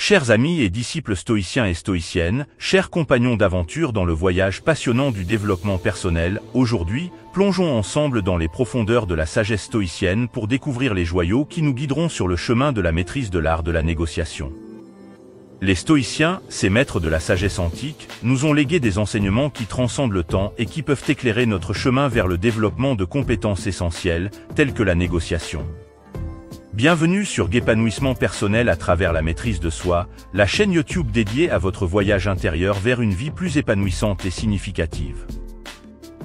Chers amis et disciples stoïciens et stoïciennes, chers compagnons d'aventure dans le voyage passionnant du développement personnel, aujourd'hui, plongeons ensemble dans les profondeurs de la sagesse stoïcienne pour découvrir les joyaux qui nous guideront sur le chemin de la maîtrise de l'art de la négociation. Les stoïciens, ces maîtres de la sagesse antique, nous ont légué des enseignements qui transcendent le temps et qui peuvent éclairer notre chemin vers le développement de compétences essentielles, telles que la négociation. Bienvenue sur Épanouissement personnel à travers la maîtrise de soi, la chaîne YouTube dédiée à votre voyage intérieur vers une vie plus épanouissante et significative.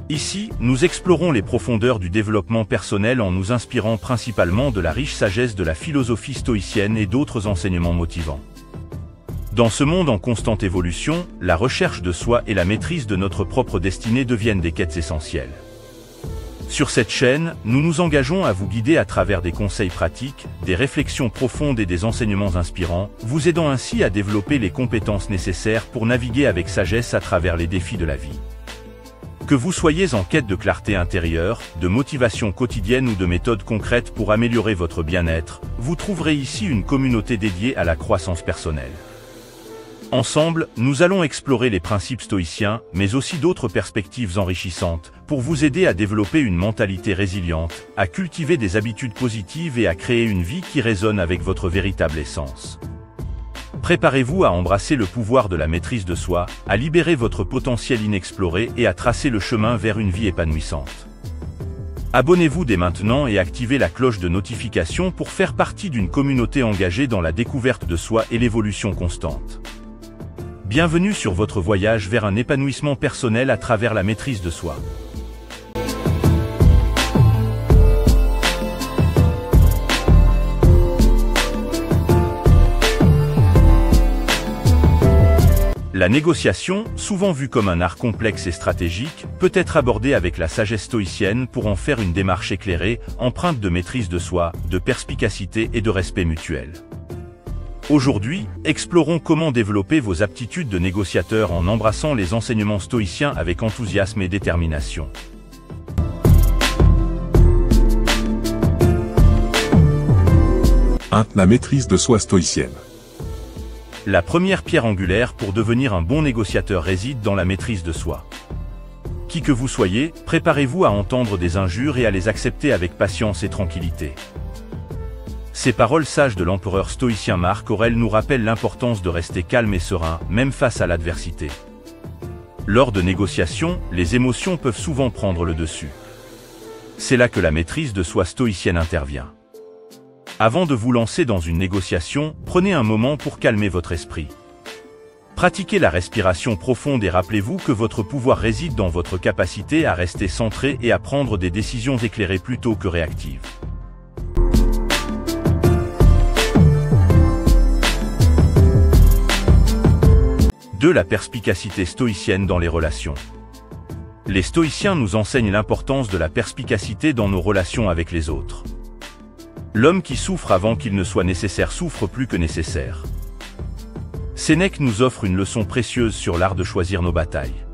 Ici, nous explorons les profondeurs du développement personnel en nous inspirant principalement de la riche sagesse de la philosophie stoïcienne et d'autres enseignements motivants. Dans ce monde en constante évolution, la recherche de soi et la maîtrise de notre propre destinée deviennent des quêtes essentielles. Sur cette chaîne, nous nous engageons à vous guider à travers des conseils pratiques, des réflexions profondes et des enseignements inspirants, vous aidant ainsi à développer les compétences nécessaires pour naviguer avec sagesse à travers les défis de la vie. Que vous soyez en quête de clarté intérieure, de motivation quotidienne ou de méthodes concrètes pour améliorer votre bien-être, vous trouverez ici une communauté dédiée à la croissance personnelle. Ensemble, nous allons explorer les principes stoïciens, mais aussi d'autres perspectives enrichissantes, pour vous aider à développer une mentalité résiliente, à cultiver des habitudes positives et à créer une vie qui résonne avec votre véritable essence. Préparez-vous à embrasser le pouvoir de la maîtrise de soi, à libérer votre potentiel inexploré et à tracer le chemin vers une vie épanouissante. Abonnez-vous dès maintenant et activez la cloche de notification pour faire partie d'une communauté engagée dans la découverte de soi et l'évolution constante. Bienvenue sur votre voyage vers un épanouissement personnel à travers la maîtrise de soi. La négociation, souvent vue comme un art complexe et stratégique, peut être abordée avec la sagesse stoïcienne pour en faire une démarche éclairée, empreinte de maîtrise de soi, de perspicacité et de respect mutuel. Aujourd'hui, explorons comment développer vos aptitudes de négociateur en embrassant les enseignements stoïciens avec enthousiasme et détermination. La maîtrise de soi stoïcienne. La première pierre angulaire pour devenir un bon négociateur réside dans la maîtrise de soi. Qui que vous soyez, préparez-vous à entendre des injures et à les accepter avec patience et tranquillité. Ces paroles sages de l'empereur stoïcien Marc Aurèle nous rappellent l'importance de rester calme et serein, même face à l'adversité. Lors de négociations, les émotions peuvent souvent prendre le dessus. C'est là que la maîtrise de soi stoïcienne intervient. Avant de vous lancer dans une négociation, prenez un moment pour calmer votre esprit. Pratiquez la respiration profonde et rappelez-vous que votre pouvoir réside dans votre capacité à rester centré et à prendre des décisions éclairées plutôt que réactives. La perspicacité stoïcienne dans les relations. Les stoïciens nous enseignent l'importance de la perspicacité dans nos relations avec les autres. L'homme qui souffre avant qu'il ne soit nécessaire souffre plus que nécessaire. Sénèque nous offre une leçon précieuse sur l'art de choisir nos batailles.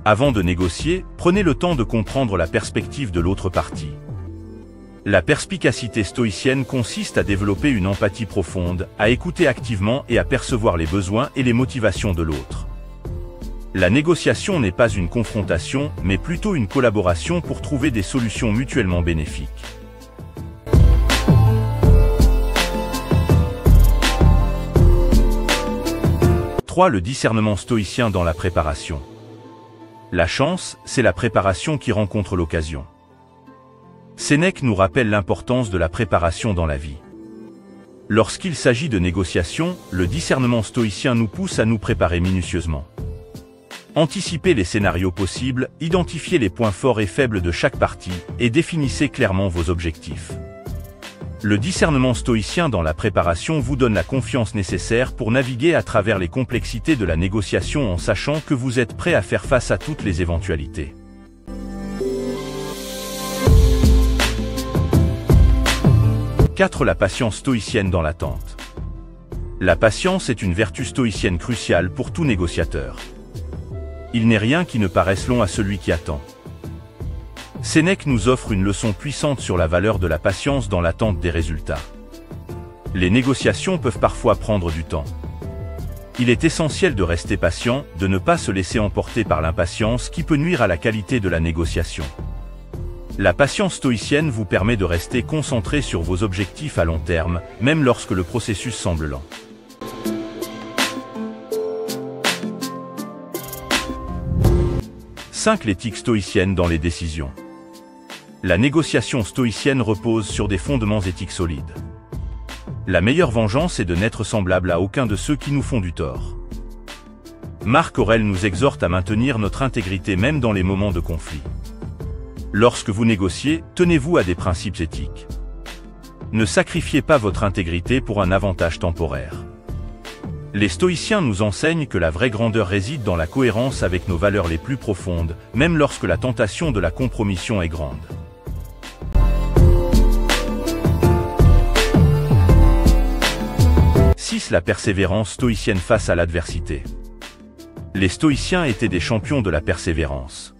Avant de négocier, prenez le temps de comprendre la perspective de l'autre partie. La perspicacité stoïcienne consiste à développer une empathie profonde, à écouter activement et à percevoir les besoins et les motivations de l'autre. La négociation n'est pas une confrontation, mais plutôt une collaboration pour trouver des solutions mutuellement bénéfiques. Le discernement stoïcien dans la préparation. La chance, c'est la préparation qui rencontre l'occasion. Sénèque nous rappelle l'importance de la préparation dans la vie. Lorsqu'il s'agit de négociation, le discernement stoïcien nous pousse à nous préparer minutieusement. Anticipez les scénarios possibles, identifiez les points forts et faibles de chaque partie, et définissez clairement vos objectifs. Le discernement stoïcien dans la préparation vous donne la confiance nécessaire pour naviguer à travers les complexités de la négociation en sachant que vous êtes prêt à faire face à toutes les éventualités. La patience stoïcienne dans l'attente. La patience est une vertu stoïcienne cruciale pour tout négociateur. Il n'est rien qui ne paraisse long à celui qui attend. Sénèque nous offre une leçon puissante sur la valeur de la patience dans l'attente des résultats. Les négociations peuvent parfois prendre du temps. Il est essentiel de rester patient, de ne pas se laisser emporter par l'impatience qui peut nuire à la qualité de la négociation. La patience stoïcienne vous permet de rester concentré sur vos objectifs à long terme, même lorsque le processus semble lent. 5. L'éthique stoïcienne dans les décisions. La négociation stoïcienne repose sur des fondements éthiques solides. La meilleure vengeance est de n'être semblable à aucun de ceux qui nous font du tort. Marc Aurèle nous exhorte à maintenir notre intégrité même dans les moments de conflit. Lorsque vous négociez, tenez-vous à des principes éthiques. Ne sacrifiez pas votre intégrité pour un avantage temporaire. Les stoïciens nous enseignent que la vraie grandeur réside dans la cohérence avec nos valeurs les plus profondes, même lorsque la tentation de la compromission est grande. 6. La persévérance stoïcienne face à l'adversité. Les stoïciens étaient des champions de la persévérance.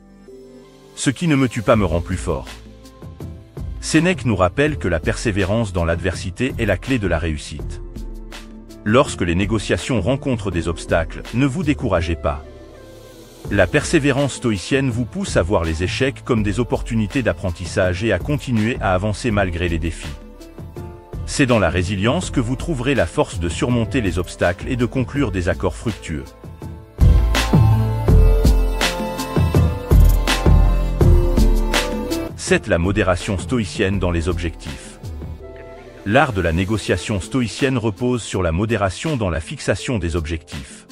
Ce qui ne me tue pas me rend plus fort. Sénèque nous rappelle que la persévérance dans l'adversité est la clé de la réussite. Lorsque les négociations rencontrent des obstacles, ne vous découragez pas. La persévérance stoïcienne vous pousse à voir les échecs comme des opportunités d'apprentissage et à continuer à avancer malgré les défis. C'est dans la résilience que vous trouverez la force de surmonter les obstacles et de conclure des accords fructueux. 7. La modération stoïcienne dans les objectifs. L'art de la négociation stoïcienne repose sur la modération dans la fixation des objectifs.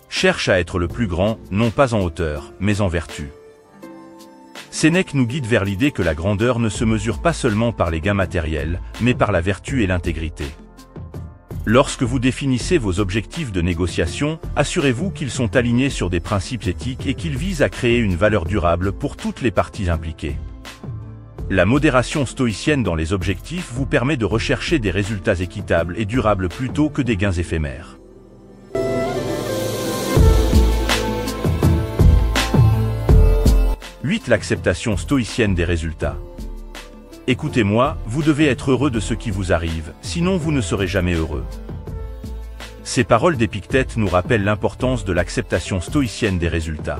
Cherche à être le plus grand, non pas en hauteur, mais en vertu. Sénèque nous guide vers l'idée que la grandeur ne se mesure pas seulement par les gains matériels, mais par la vertu et l'intégrité. Lorsque vous définissez vos objectifs de négociation, assurez-vous qu'ils sont alignés sur des principes éthiques et qu'ils visent à créer une valeur durable pour toutes les parties impliquées. La modération stoïcienne dans les objectifs vous permet de rechercher des résultats équitables et durables plutôt que des gains éphémères. 8. L'acceptation stoïcienne des résultats. Écoutez-moi, vous devez être heureux de ce qui vous arrive, sinon vous ne serez jamais heureux. Ces paroles d'Épictète nous rappellent l'importance de l'acceptation stoïcienne des résultats.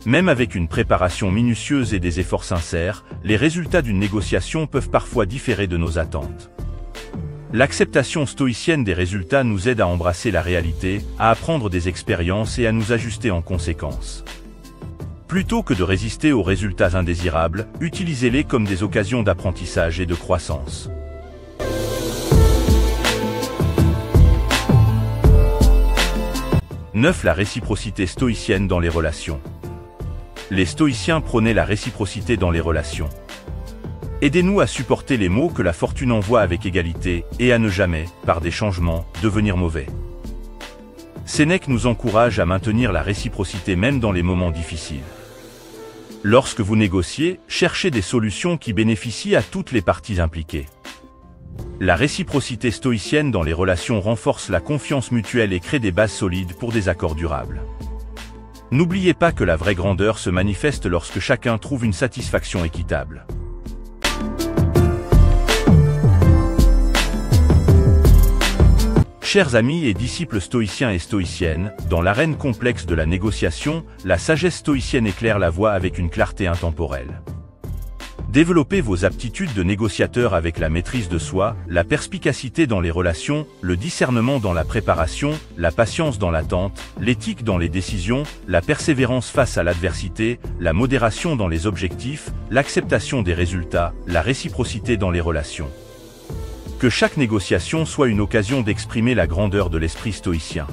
Même avec une préparation minutieuse et des efforts sincères, les résultats d'une négociation peuvent parfois différer de nos attentes. L'acceptation stoïcienne des résultats nous aide à embrasser la réalité, à apprendre des expériences et à nous ajuster en conséquence. Plutôt que de résister aux résultats indésirables, utilisez-les comme des occasions d'apprentissage et de croissance. « 9. La réciprocité stoïcienne dans les relations. Les stoïciens prônaient la réciprocité dans les relations. Aidez-nous à supporter les maux que la fortune envoie avec égalité, et à ne jamais, par des changements, devenir mauvais. Sénèque nous encourage à maintenir la réciprocité même dans les moments difficiles. Lorsque vous négociez, cherchez des solutions qui bénéficient à toutes les parties impliquées. La réciprocité stoïcienne dans les relations renforce la confiance mutuelle et crée des bases solides pour des accords durables. N'oubliez pas que la vraie grandeur se manifeste lorsque chacun trouve une satisfaction équitable. Chers amis et disciples stoïciens et stoïciennes, dans l'arène complexe de la négociation, la sagesse stoïcienne éclaire la voie avec une clarté intemporelle. Développez vos aptitudes de négociateur avec la maîtrise de soi, la perspicacité dans les relations, le discernement dans la préparation, la patience dans l'attente, l'éthique dans les décisions, la persévérance face à l'adversité, la modération dans les objectifs, l'acceptation des résultats, la réciprocité dans les relations. Que chaque négociation soit une occasion d'exprimer la grandeur de l'esprit stoïcien.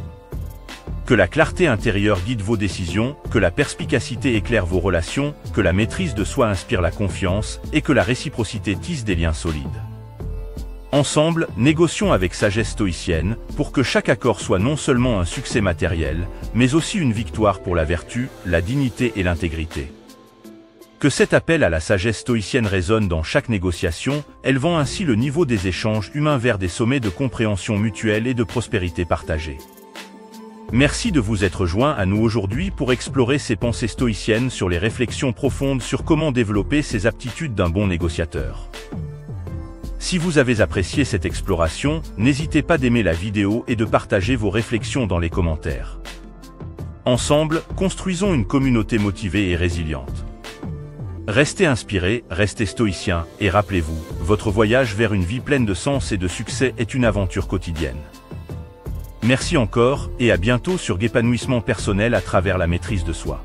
Que la clarté intérieure guide vos décisions, que la perspicacité éclaire vos relations, que la maîtrise de soi inspire la confiance, et que la réciprocité tisse des liens solides. Ensemble, négocions avec sagesse stoïcienne, pour que chaque accord soit non seulement un succès matériel, mais aussi une victoire pour la vertu, la dignité et l'intégrité. Que cet appel à la sagesse stoïcienne résonne dans chaque négociation, élevant ainsi le niveau des échanges humains vers des sommets de compréhension mutuelle et de prospérité partagée. Merci de vous être joints à nous aujourd'hui pour explorer ces pensées stoïciennes sur les réflexions profondes sur comment développer ces aptitudes d'un bon négociateur. Si vous avez apprécié cette exploration, n'hésitez pas d'aimer la vidéo et de partager vos réflexions dans les commentaires. Ensemble, construisons une communauté motivée et résiliente. Restez inspirés, restez stoïciens, et rappelez-vous, votre voyage vers une vie pleine de sens et de succès est une aventure quotidienne. Merci encore, et à bientôt sur Épanouissement personnel à travers la maîtrise de soi.